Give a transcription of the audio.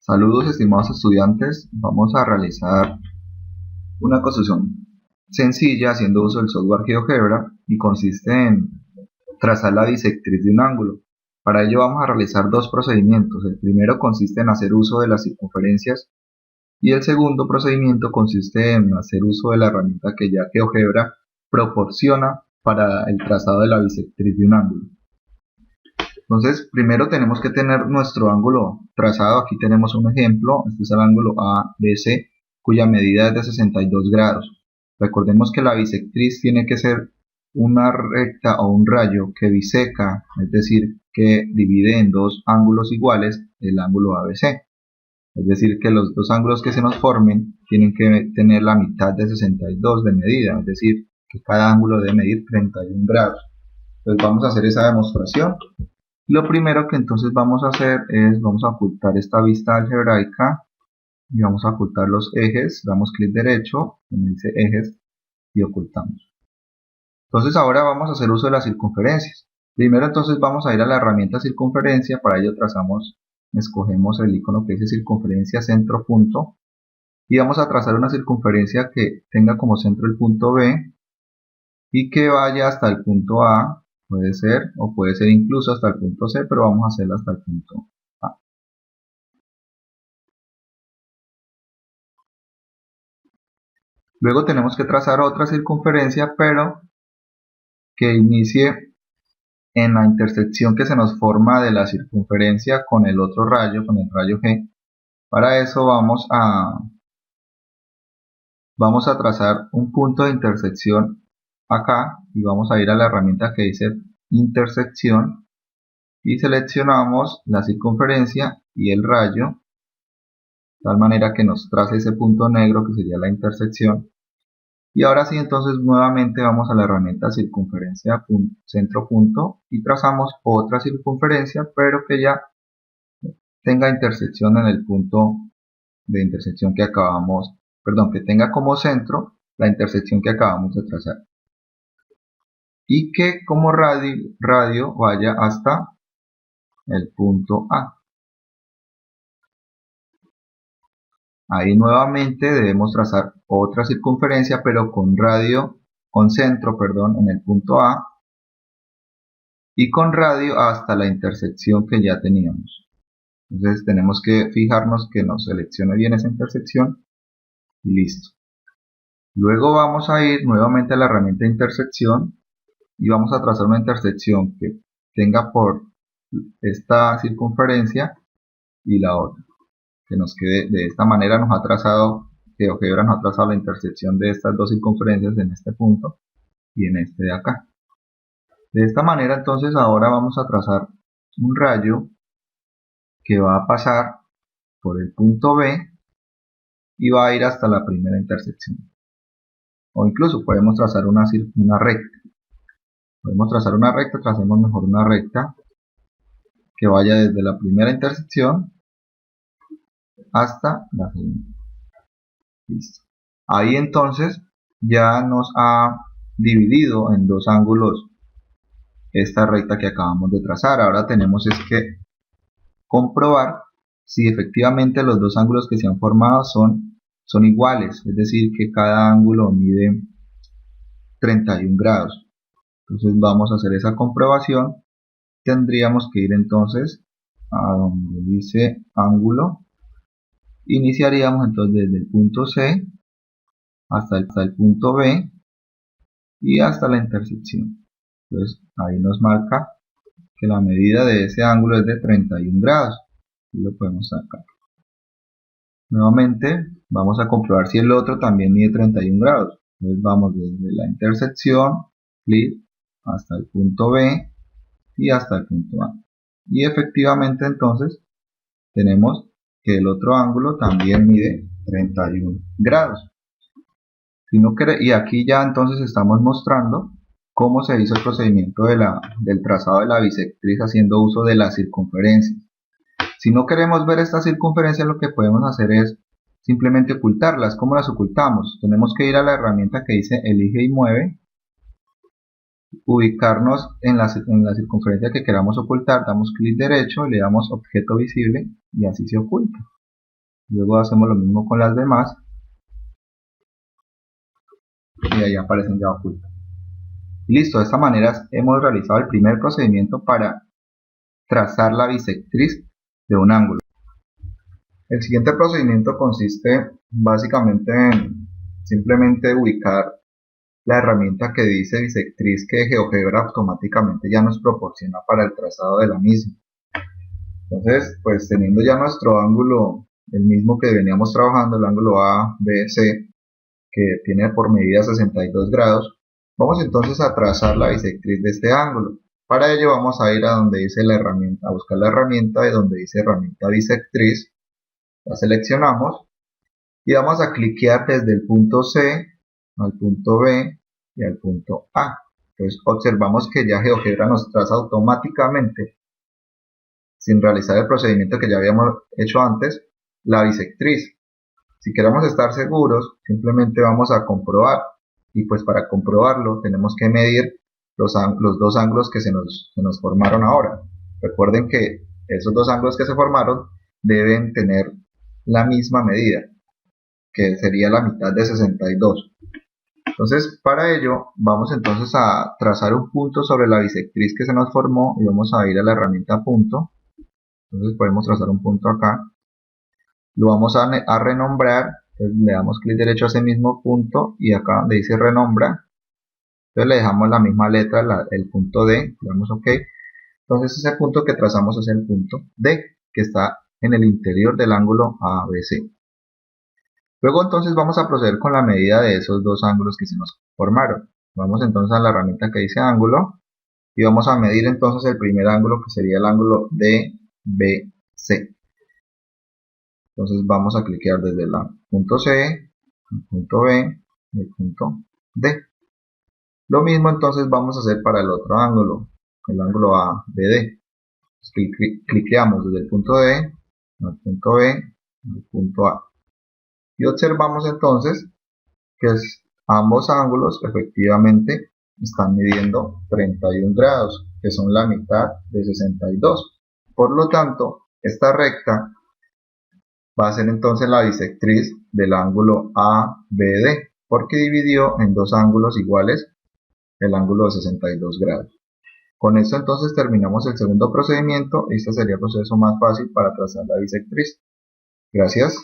Saludos estimados estudiantes, vamos a realizar una construcción sencilla haciendo uso del software GeoGebra y consiste en trazar la bisectriz de un ángulo. Para ello vamos a realizar dos procedimientos. El primero consiste en hacer uso de las circunferencias y el segundo procedimiento consiste en hacer uso de la herramienta que ya GeoGebra proporciona para el trazado de la bisectriz de un ángulo. Entonces, primero tenemos que tener nuestro ángulo trazado. Aquí tenemos un ejemplo. Este es el ángulo ABC, cuya medida es de 62 grados. Recordemos que la bisectriz tiene que ser una recta o un rayo que biseca, es decir, que divide en dos ángulos iguales el ángulo ABC. Es decir, que los dos ángulos que se nos formen tienen que tener la mitad de 62 de medida, es decir, que cada ángulo debe medir 31 grados. Entonces vamos a hacer esa demostración. Lo primero que entonces vamos a hacer es, vamos a ocultar esta vista algebraica y vamos a ocultar los ejes. Damos clic derecho donde dice ejes y ocultamos. Entonces ahora vamos a hacer uso de las circunferencias. Primero entonces vamos a ir a la herramienta circunferencia. Para ello escogemos el icono que dice circunferencia centro punto y vamos a trazar una circunferencia que tenga como centro el punto B y que vaya hasta el punto A. Puede ser, o puede ser incluso hasta el punto C, pero vamos a hacerlo hasta el punto A. Luego tenemos que trazar otra circunferencia, pero que inicie en la intersección que se nos forma de la circunferencia con el otro rayo, con el rayo G. Para eso vamos a trazar un punto de intersección acá y vamos a ir a la herramienta que dice intersección y seleccionamos la circunferencia y el rayo de tal manera que nos trace ese punto negro que sería la intersección. Y ahora sí, entonces nuevamente vamos a la herramienta circunferencia centro punto y trazamos otra circunferencia, pero que ya tenga intersección en el punto de intersección que acabamos, que tenga como centro la intersección que acabamos de trazar. Y que como radio vaya hasta el punto A. Ahí nuevamente debemos trazar otra circunferencia, pero con centro en el punto A y con radio hasta la intersección que ya teníamos. Entonces tenemos que fijarnos que nos seleccione bien esa intersección y listo. Luego vamos a ir nuevamente a la herramienta de intersección y vamos a trazar una intersección que tenga por esta circunferencia y la otra. Que nos quede de esta manera. GeoGebra nos ha trazado la intersección de estas dos circunferencias en este punto y en este de acá. De esta manera entonces ahora vamos a trazar un rayo que va a pasar por el punto B y va a ir hasta la primera intersección. O incluso podemos trazar una recta. Tracemos mejor una recta que vaya desde la primera intersección hasta la segunda. Listo. Ahí entonces ya nos ha dividido en dos ángulos esta recta que acabamos de trazar. Ahora tenemos que comprobar si efectivamente los dos ángulos que se han formado son iguales, es decir, que cada ángulo mide 31 grados. Entonces vamos a hacer esa comprobación. Tendríamos que ir entonces a donde dice ángulo. Iniciaríamos entonces desde el punto C hasta el punto B y hasta la intersección. Entonces ahí nos marca que la medida de ese ángulo es de 31 grados y lo podemos sacar. Nuevamente vamos a comprobar si el otro también mide 31 grados. Entonces vamos desde la intersección, clic, hasta el punto B y hasta el punto A. Y efectivamente entonces tenemos que el otro ángulo también mide 31 grados. Y aquí ya entonces estamos mostrando cómo se hizo el procedimiento del trazado de la bisectriz haciendo uso de las circunferencias. Si no queremos ver estas circunferencias, lo que podemos hacer es simplemente ocultarlas. ¿Cómo las ocultamos? Tenemos que ir a la herramienta que dice elige y mueve, ubicarnos en la circunferencia que queramos ocultar, damos clic derecho, le damos objeto visible y así se oculta. luego hacemos lo mismo con las demás y ahí aparecen ya ocultas. Y listo, de esta manera hemos realizado el primer procedimiento para trazar la bisectriz de un ángulo. El siguiente procedimiento consiste básicamente en simplemente ubicar la herramienta que dice bisectriz que GeoGebra automáticamente ya nos proporciona para el trazado de la misma. Entonces, pues teniendo ya nuestro ángulo, el mismo que veníamos trabajando, el ángulo ABC, que tiene por medida 62 grados, vamos entonces a trazar la bisectriz de este ángulo. Para ello vamos a ir a donde dice la herramienta, a buscar la herramienta de donde dice herramienta bisectriz, la seleccionamos y vamos a cliquear desde el punto C al punto B y al punto A. Entonces observamos que ya GeoGebra nos traza automáticamente, sin realizar el procedimiento que ya habíamos hecho antes, la bisectriz. Si queremos estar seguros, simplemente vamos a comprobar, y pues para comprobarlo tenemos que medir los dos ángulos que se nos formaron ahora. Recuerden que esos dos ángulos que se formaron deben tener la misma medida, que sería la mitad de 62. Entonces, para ello, vamos entonces a trazar un punto sobre la bisectriz que se nos formó y vamos a ir a la herramienta punto. Entonces podemos trazar un punto acá. Lo vamos a renombrar. Entonces le damos clic derecho a ese mismo punto y acá donde dice renombra, entonces le dejamos la misma letra, el punto D, le damos OK. Entonces ese punto que trazamos es el punto D, que está en el interior del ángulo ABC. Luego entonces vamos a proceder con la medida de esos dos ángulos que se nos formaron. Vamos entonces a la herramienta que dice ángulo y vamos a medir entonces el primer ángulo, que sería el ángulo DBC. Entonces vamos a cliquear desde el punto C, el punto B y el punto D. Lo mismo entonces vamos a hacer para el otro ángulo, el ángulo ABD. Cliqueamos desde el punto D al punto B al punto A. Y observamos entonces que ambos ángulos efectivamente están midiendo 31 grados, que son la mitad de 62. Por lo tanto, esta recta va a ser entonces la bisectriz del ángulo ABD, porque dividió en dos ángulos iguales el ángulo de 62 grados. Con esto entonces terminamos el segundo procedimiento. Este sería el proceso más fácil para trazar la bisectriz. Gracias.